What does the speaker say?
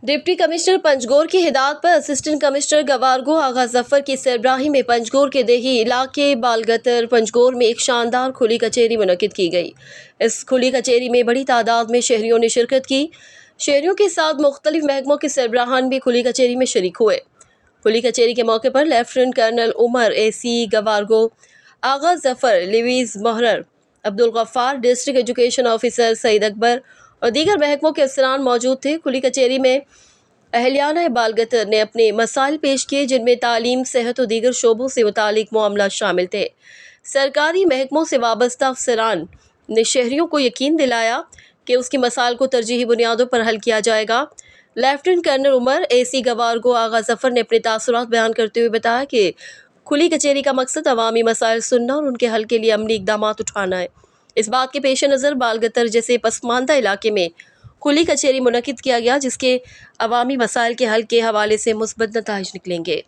Deputy commissioner Panjgur की हिदायत पर असिस्टेंट कमिश्नर गवारगो आगा जफर की सरबराही में पंजगोर के देही इलाके बालगतर पंजगोर में एक शानदार खुली कचेरी मुनक्किद की गई। इस खुली कचेरी में बड़ी तादाद में शहरियों ने शिरकत की। शहरियों के साथ मुख्तलिफ महकमों के सरबराहान भी खुली कचेरी में शरीक हुए। खुली कचेरी के मौके पर लेफ्टिनेंट कर्नल उमर AC गवारगो, आगा जफर, लिवीज मोहर, Abdul Ghaffar, district education officer Saeed Akbar और दीगर महकमों के अफसरान मौजूद थे। खुली कचेरी में अहलियाना बालगतर ने अपने मसाइल पेश किए, जिनमें तालीम, सेहत और दीगर शोबों से मुतालिक मामला शामिल थे। सरकारी महकमों से वाबस्ता अफसरान ने शहरियों को यकीन दिलाया कि उसकी मसाइल को तरजीही बुनियादों पर हल किया जाएगा। लेफ्टिनेंट कर्नल उमर AC गवारगो आगा जफर ने अपने तासुरात बयान करते हुए बताया कि खुली कचेरी का मकसद अवामी मसाइल सुनना और उनके हल के लिए अमली इक़दामात उठाना है। इस बात के पेश नज़र बालगतर जैसे पसमानदा इलाके में खुली कचेरी मुनक्किद किया गया, जिसके अवामी मसाइल के हल के हवाले से मुस्बत नताइज निकलेंगे।